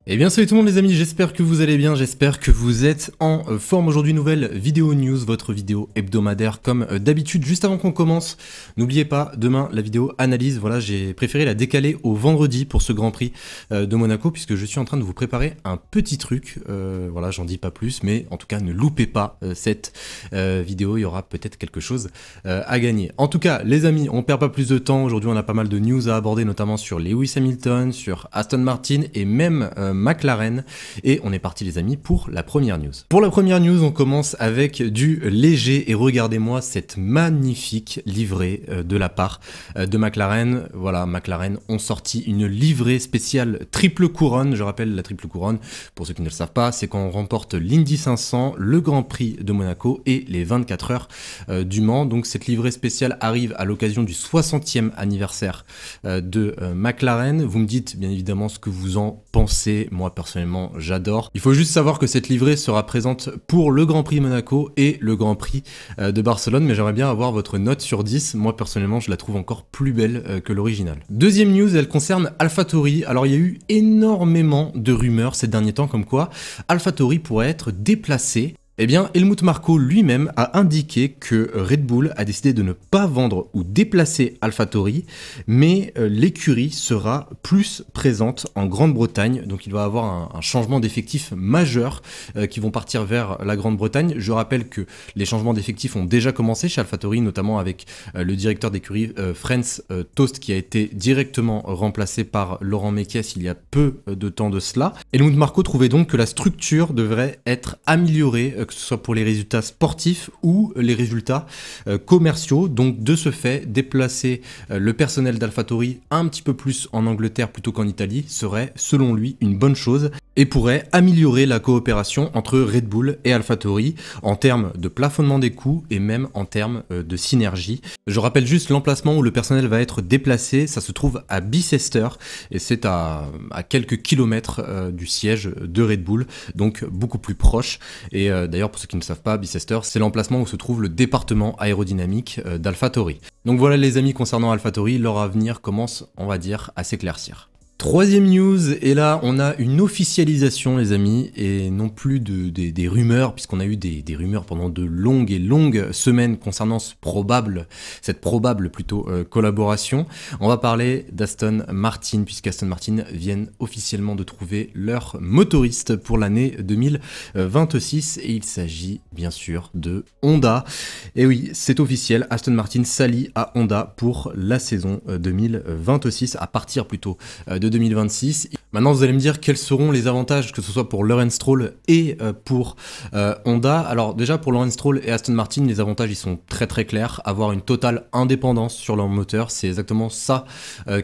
Eh bien salut tout le monde les amis, j'espère que vous allez bien, j'espère que vous êtes en forme. Aujourd'hui nouvelle vidéo news, votre vidéo hebdomadaire comme d'habitude. Juste avant qu'on commence, n'oubliez pas, demain la vidéo analyse, voilà, j'ai préféré la décaler au vendredi pour ce Grand Prix de Monaco puisque je suis en train de vous préparer un petit truc, voilà, j'en dis pas plus, mais en tout cas ne loupez pas cette vidéo, il y aura peut-être quelque chose à gagner. En tout cas les amis, on perd pas plus de temps, aujourd'hui on a pas mal de news à aborder, notamment sur Lewis Hamilton, sur Aston Martin et même McLaren, et on est parti les amis pour la première news. Pour la première news, on commence avec du léger et regardez-moi cette magnifique livrée de la part de McLaren. Voilà, McLaren ont sorti une livrée spéciale triple couronne. Je rappelle la triple couronne, pour ceux qui ne le savent pas, c'est quand on remporte l'Indy 500, le Grand Prix de Monaco et les 24 heures du Mans. Donc cette livrée spéciale arrive à l'occasion du 60e anniversaire de McLaren. Vous me dites bien évidemment ce que vous en pensez. Moi personnellement j'adore. Il faut juste savoir que cette livrée sera présente pour le Grand Prix Monaco et le Grand Prix de Barcelone, mais j'aimerais bien avoir votre note sur 10. Moi personnellement je la trouve encore plus belle que l'original. Deuxième news, elle concerne AlphaTauri. Alors il y a eu énormément de rumeurs ces derniers temps comme quoi AlphaTauri pourrait être déplacé. Eh bien, Helmut Marko lui-même a indiqué que Red Bull a décidé de ne pas vendre ou déplacer AlphaTauri, mais l'écurie sera plus présente en Grande-Bretagne, donc il va y avoir un changement d'effectifs majeur qui vont partir vers la Grande-Bretagne. Je rappelle que les changements d'effectifs ont déjà commencé chez AlphaTauri, notamment avec le directeur d'écurie Franz Tost qui a été directement remplacé par Laurent Mekies il y a peu de temps de cela. Helmut Marko trouvait donc que la structure devrait être améliorée, que ce soit pour les résultats sportifs ou les résultats commerciaux. Donc de ce fait, déplacer le personnel d'AlphaTauri un petit peu plus en Angleterre plutôt qu'en Italie serait selon lui une bonne chose et pourrait améliorer la coopération entre Red Bull et AlphaTauri en termes de plafonnement des coûts et même en termes de synergie. Je rappelle juste l'emplacement où le personnel va être déplacé, ça se trouve à Bicester et c'est à quelques kilomètres du siège de Red Bull, donc beaucoup plus proche. Et d'ailleurs, pour ceux qui ne savent pas, Bicester, c'est l'emplacement où se trouve le département aérodynamique d'AlphaTauri. Donc voilà les amis, concernant AlphaTauri, leur avenir commence, on va dire, à s'éclaircir. Troisième news, et là on a une officialisation les amis, et non plus des rumeurs, puisqu'on a eu des rumeurs pendant de longues semaines concernant cette probable collaboration. On va parler d'Aston Martin, puisqu'Aston Martin viennent officiellement de trouver leur motoriste pour l'année 2026, et il s'agit bien sûr de Honda. Et oui, c'est officiel, Aston Martin s'allie à Honda pour la saison 2026, à partir plutôt de 2026. Maintenant vous allez me dire quels seront les avantages, que ce soit pour Lawrence Stroll et pour Honda. Alors déjà pour Lawrence Stroll et Aston Martin, les avantages ils sont très clairs. Avoir une totale indépendance sur leur moteur, c'est exactement ça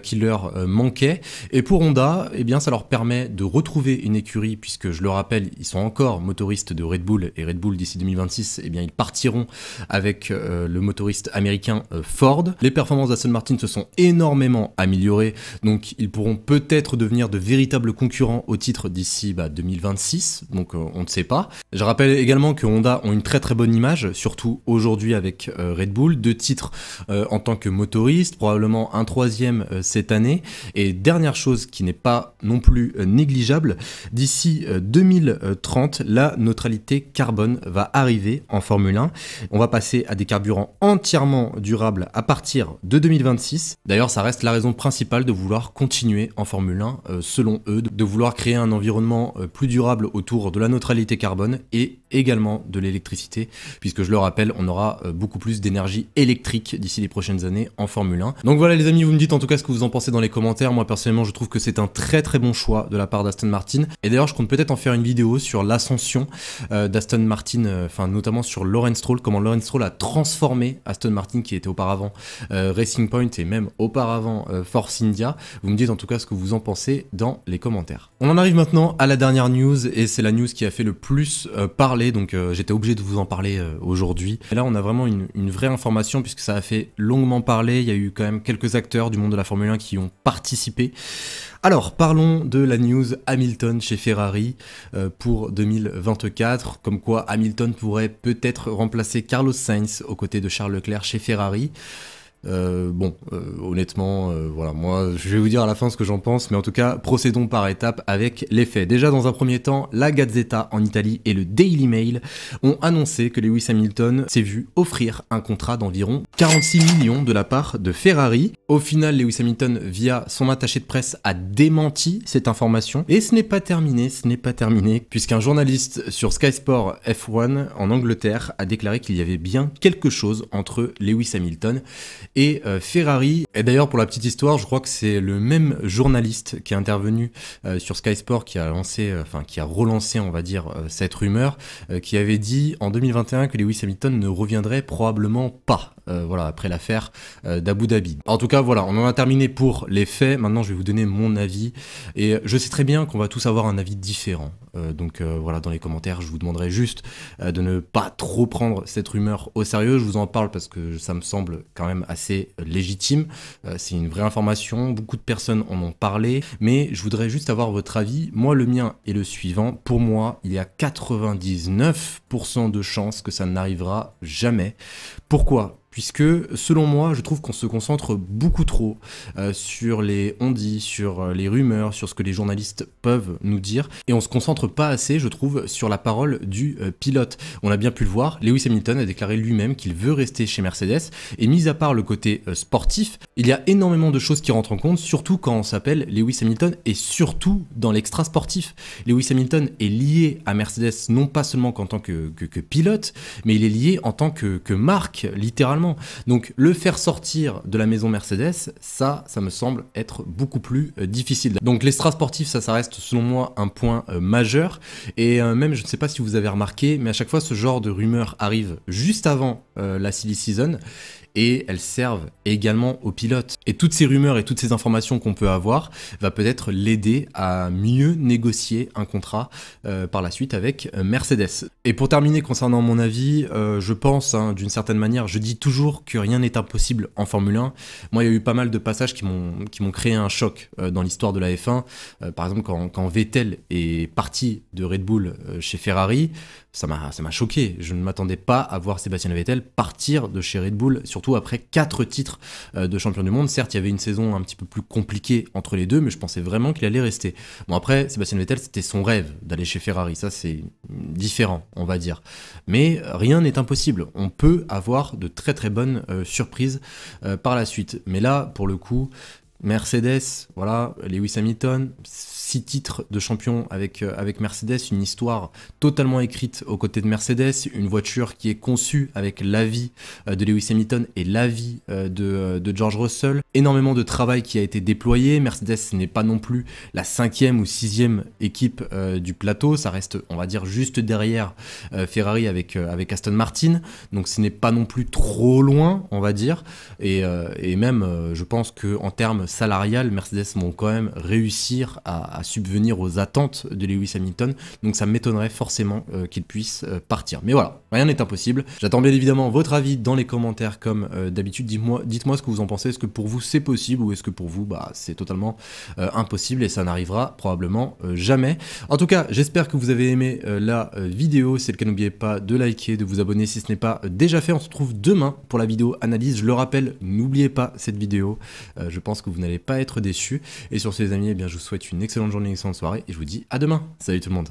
qui leur manquait. Et pour Honda, eh bien ça leur permet de retrouver une écurie, puisque je le rappelle, ils sont encore motoristes de Red Bull, et Red Bull d'ici 2026, eh bien ils partiront avec le motoriste américain Ford. Les performances d'Aston Martin se sont énormément améliorées, donc ils pourront peut-être devenir de véritables concurrents au titre d'ici 2026, donc on ne sait pas. Je rappelle également que Honda ont une très bonne image, surtout aujourd'hui avec Red Bull, 2 titres en tant que motoriste, probablement un 3e cette année, et dernière chose qui n'est pas non plus négligeable, d'ici 2030, la neutralité carbone va arriver en Formule 1. On va passer à des carburants entièrement durables à partir de 2026. D'ailleurs, ça reste la raison principale de vouloir continuer en Formule 1, selon eux, de vouloir créer un environnement plus durable autour de la neutralité carbone et également de l'électricité, puisque je le rappelle, on aura beaucoup plus d'énergie électrique d'ici les prochaines années en Formule 1. Donc voilà les amis, vous me dites en tout cas ce que vous en pensez dans les commentaires. Moi personnellement je trouve que c'est un très bon choix de la part d'Aston Martin, et d'ailleurs je compte peut-être en faire une vidéo sur l'ascension d'Aston Martin, enfin notamment sur Lawrence Stroll, comment Lawrence Stroll a transformé Aston Martin qui était auparavant Racing Point et même auparavant Force India. Vous me dites en tout cas ce que vous en pensez dans les commentaires. On en arrive maintenant à la dernière news, et c'est la news qui a fait le plus parler, donc j'étais obligé de vous en parler aujourd'hui. Et là on a vraiment une vraie information, puisque ça a fait longuement parler, il y a eu quand même quelques acteurs du monde de la Formule 1 qui ont participé. Alors parlons de la news Hamilton chez Ferrari pour 2024, comme quoi Hamilton pourrait peut-être remplacer Carlos Sainz aux côtés de Charles Leclerc chez Ferrari. Honnêtement, voilà, moi je vais vous dire à la fin ce que j'en pense, mais en tout cas, procédons par étapes avec les faits. Déjà, dans un premier temps, la Gazzetta en Italie et le Daily Mail ont annoncé que Lewis Hamilton s'est vu offrir un contrat d'environ 46 millions de la part de Ferrari. Au final, Lewis Hamilton, via son attaché de presse, a démenti cette information. Et ce n'est pas terminé, puisqu'un journaliste sur Sky Sport F1 en Angleterre a déclaré qu'il y avait bien quelque chose entre Lewis Hamilton et Ferrari. Et d'ailleurs, pour la petite histoire, je crois que c'est le même journaliste qui est intervenu sur Sky Sport qui a relancé, on va dire, cette rumeur, qui avait dit en 2021 que Lewis Hamilton ne reviendrait probablement pas, voilà, après l'affaire d'Abu Dhabi. En tout cas, voilà, on en a terminé pour les faits. Maintenant, je vais vous donner mon avis. Et je sais très bien qu'on va tous avoir un avis différent. Voilà, dans les commentaires, je vous demanderai juste de ne pas trop prendre cette rumeur au sérieux. Je vous en parle parce que ça me semble quand même assez légitime. C'est une vraie information, beaucoup de personnes en ont parlé, mais je voudrais juste avoir votre avis. Moi, le mien est le suivant. Pour moi, il y a 99% de chances que ça n'arrivera jamais. Pourquoi ? Puisque, selon moi, je trouve qu'on se concentre beaucoup trop sur les on-dit, sur les rumeurs, sur ce que les journalistes peuvent nous dire, et on se concentre pas assez, je trouve, sur la parole du pilote. On a bien pu le voir, Lewis Hamilton a déclaré lui-même qu'il veut rester chez Mercedes, et mis à part le côté sportif, il y a énormément de choses qui rentrent en compte, surtout quand on s'appelle Lewis Hamilton, et surtout dans l'extra sportif. Lewis Hamilton est lié à Mercedes, non pas seulement qu'en tant que pilote, mais il est lié en tant que marque, littéralement. Donc le faire sortir de la maison Mercedes, ça me semble être beaucoup plus difficile. Donc l'extra sportif, ça reste selon moi un point majeur. Et même, je ne sais pas si vous avez remarqué, mais à chaque fois ce genre de rumeurs arrive juste avant la silly season. Et elles servent également aux pilotes. Et toutes ces rumeurs et toutes ces informations qu'on peut avoir va peut-être l'aider à mieux négocier un contrat par la suite avec Mercedes. Et pour terminer concernant mon avis, je pense d'une certaine manière, je dis toujours que rien n'est impossible en Formule 1. Moi, il y a eu pas mal de passages qui m'ont créé un choc dans l'histoire de la F1. Par exemple, quand Vettel est parti de Red Bull chez Ferrari, ça m'a choqué. Je ne m'attendais pas à voir Sébastien Vettel partir de chez Red Bull, surtout après 4 titres de champion du monde. Certes, il y avait une saison un petit peu plus compliquée entre les deux, mais je pensais vraiment qu'il allait rester. Bon, après, Sébastien Vettel, c'était son rêve d'aller chez Ferrari. Ça, c'est différent, on va dire. Mais rien n'est impossible. On peut avoir de très très bonnes surprises par la suite. Mais là, pour le coup, Mercedes, voilà, Lewis Hamilton, 6 titres de champion avec Mercedes, une histoire totalement écrite aux côtés de Mercedes, une voiture qui est conçue avec l'avis de Lewis Hamilton et l'avis de George Russell, énormément de travail qui a été déployé. Mercedes n'est pas non plus la 5e ou 6e équipe du plateau, ça reste, on va dire, juste derrière Ferrari avec Aston Martin, donc ce n'est pas non plus trop loin, on va dire, et même je pense qu'en termes salarial, Mercedes vont quand même réussir à subvenir aux attentes de Lewis Hamilton, donc ça m'étonnerait forcément qu'il puisse partir. Mais voilà, rien n'est impossible. J'attends bien évidemment votre avis dans les commentaires comme d'habitude. Dites-moi ce que vous en pensez. Est-ce que pour vous c'est possible ou est-ce que pour vous c'est totalement impossible et ça n'arrivera probablement jamais. En tout cas, j'espère que vous avez aimé la vidéo. Si c'est le cas, n'oubliez pas de liker, de vous abonner si ce n'est pas déjà fait. On se retrouve demain pour la vidéo analyse. Je le rappelle, n'oubliez pas cette vidéo. Je pense que vous n'allez pas être déçus. Et sur ces amis, eh bien, je vous souhaite une excellente journée, une excellente soirée et je vous dis à demain. Salut tout le monde.